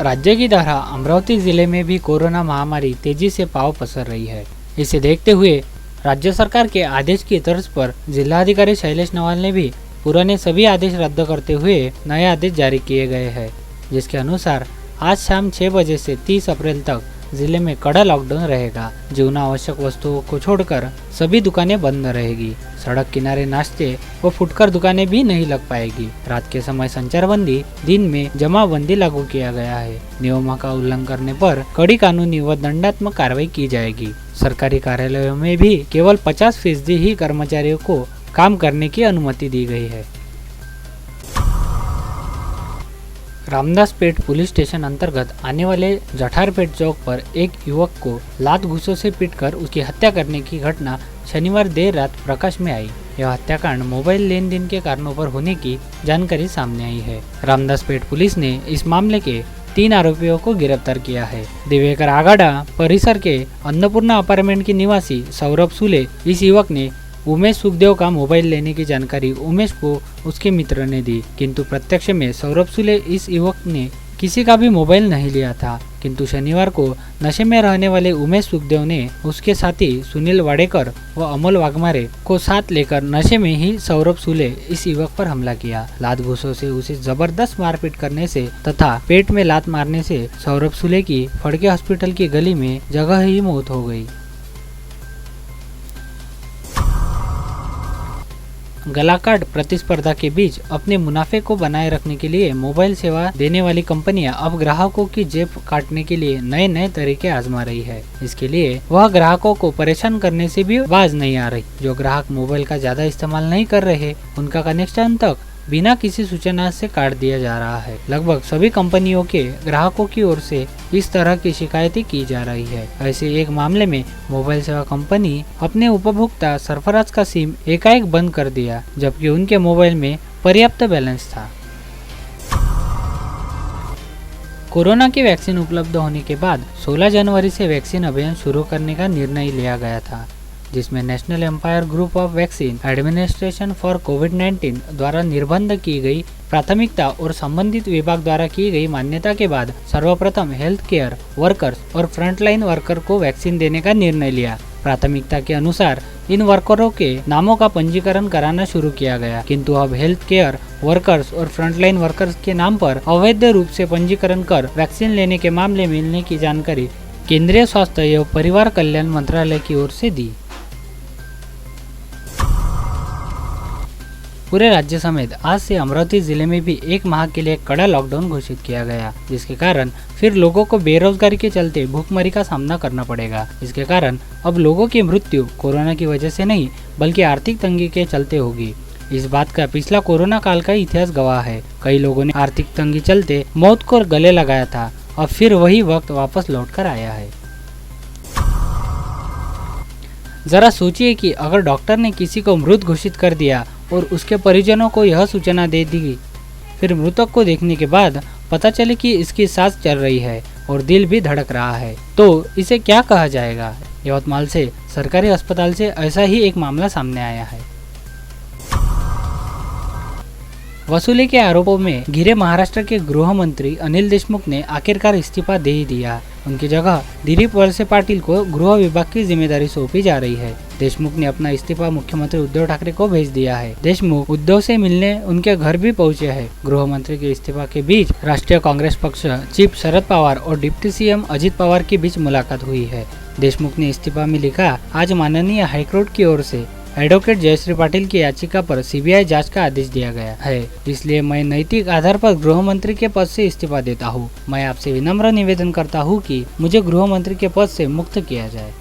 राज्य की तरह अमरावती जिले में भी कोरोना महामारी तेजी से पांव पसर रही है। इसे देखते हुए राज्य सरकार के आदेश की तर्ज पर जिलाधिकारी शैलेश नवाल ने भी पुराने सभी आदेश रद्द करते हुए नए आदेश जारी किए गए हैं, जिसके अनुसार आज शाम 6 बजे से 30 अप्रैल तक जिले में कड़ा लॉकडाउन रहेगा। जीवनावश्यक वस्तुओं को छोड़कर सभी दुकानें बंद रहेगी। सड़क किनारे नाश्ते व फुटकर दुकानें भी नहीं लग पाएगी। रात के समय संचारबंदी, दिन में जमाबंदी लागू किया गया है। नियमों का उल्लंघन करने पर कड़ी कानूनी व दंडात्मक कार्रवाई की जाएगी। सरकारी कार्यालयों में भी केवल 50% ही कर्मचारियों को काम करने की अनुमति दी गई है। रामदासपेट पुलिस स्टेशन अंतर्गत आने वाले जठारपेट चौक पर एक युवक को लात घूंसों से पीटकर उसकी हत्या करने की घटना शनिवार देर रात प्रकाश में आई। यह हत्याकांड मोबाइल लेन देन के कारणों पर होने की जानकारी सामने आई है। रामदासपेट पुलिस ने इस मामले के 3 आरोपियों को गिरफ्तार किया है। दिव्यकर आगाड़ा परिसर के अन्नपूर्णा अपार्टमेंट के निवासी सौरभ सुले इस युवक ने उमेश सुखदेव का मोबाइल लेने की जानकारी उमेश को उसके मित्र ने दी, किंतु प्रत्यक्ष में सौरभ सुले इस युवक ने किसी का भी मोबाइल नहीं लिया था। किंतु शनिवार को नशे में रहने वाले उमेश सुखदेव ने उसके साथी सुनील वाडेकर व अमोल वाघमारे को साथ लेकर नशे में ही सौरभ सुले इस युवक पर हमला किया। लात घूंसों से उसे जबरदस्त मारपीट करने से तथा पेट में लात मारने से सौरभ सुले की फड़के हॉस्पिटल की गली में जगह ही मौत हो गई। गलाकाट प्रतिस्पर्धा के बीच अपने मुनाफे को बनाए रखने के लिए मोबाइल सेवा देने वाली कंपनियां अब ग्राहकों की जेब काटने के लिए नए नए तरीके आजमा रही है। इसके लिए वह ग्राहकों को परेशान करने से भी बाज नहीं आ रही। जो ग्राहक मोबाइल का ज्यादा इस्तेमाल नहीं कर रहे, उनका कनेक्शन तक बिना किसी सूचना से काट दिया जा रहा है। लगभग सभी कंपनियों के ग्राहकों की ओर से इस तरह की शिकायतें की जा रही है। ऐसे एक मामले में मोबाइल सेवा कंपनी अपने उपभोक्ता सरफराज का सिम एकाएक बंद कर दिया, जबकि उनके मोबाइल में पर्याप्त बैलेंस था। कोरोना की वैक्सीन उपलब्ध होने के बाद 16 जनवरी से वैक्सीन अभियान शुरू करने का निर्णय लिया गया था, जिसमें national empire group of vaccine administration for कोविड-19 द्वारा निर्बंध की गई प्राथमिकता और संबंधित विभाग द्वारा की गई मान्यता के बाद सर्वप्रथम हेल्थ केयर वर्कर्स और फ्रंटलाइन वर्कर को वैक्सीन देने का निर्णय लिया। प्राथमिकता के अनुसार इन वर्करों के नामों का पंजीकरण कराना शुरू किया गया, किंतु अब हेल्थ केयर वर्कर्स और फ्रंटलाइन वर्कर्स के नाम पर अवैध रूप से पंजीकरण कर वैक्सीन लेने के मामले मिलने की जानकारी केंद्रीय स्वास्थ्य एवं परिवार कल्याण मंत्रालय की ओर से दी। पूरे राज्य समेत आज से अमरावती जिले में भी 1 माह के लिए कड़ा लॉकडाउन घोषित किया गया, जिसके कारण फिर लोगों को बेरोजगारी के चलते भूखमरी का सामना करना पड़ेगा। इसके कारण अब लोगों की मृत्यु कोरोना की वजह से नहीं बल्कि आर्थिक तंगी के चलते होगी। इस बात का पिछला कोरोना काल का इतिहास गवाह है। कई लोगों ने आर्थिक तंगी चलते मौत को गले लगाया था, अब फिर वही वक्त वापस लौट कर आया है। जरा सोचिए कि अगर डॉक्टर ने किसी को मृत घोषित कर दिया और उसके परिजनों को यह सूचना दे दी, फिर मृतक को देखने के बाद पता चले कि इसकी सांस चल रही है और दिल भी धड़क रहा है, तो इसे क्या कहा जाएगा। यवतमाल से सरकारी अस्पताल से ऐसा ही एक मामला सामने आया है। वसूली के आरोपों में घिरे महाराष्ट्र के गृह मंत्री अनिल देशमुख ने आखिरकार इस्तीफा दे ही दिया। उनकी जगह दिलीप वळसे पाटिल को गृह विभाग की जिम्मेदारी सौंपी जा रही है। देशमुख ने अपना इस्तीफा मुख्यमंत्री उद्धव ठाकरे को भेज दिया है। देशमुख उद्धव से मिलने उनके घर भी पहुंचे हैं। गृह मंत्री के इस्तीफा के बीच राष्ट्रीय कांग्रेस पक्ष चीफ शरद पवार और डिप्टी सीएम अजित पवार के बीच मुलाकात हुई है। देशमुख ने इस्तीफा में लिखा, आज माननीय हाईकोर्ट की ओर से एडवोकेट जयश्री पाटिल की याचिका पर सीबीआई जांच का आदेश दिया गया है, इसलिए मैं नैतिक आधार पर गृह मंत्री के पद से इस्तीफा देता हूं। मैं आपसे विनम्र निवेदन करता हूं कि मुझे गृह मंत्री के पद से मुक्त किया जाए।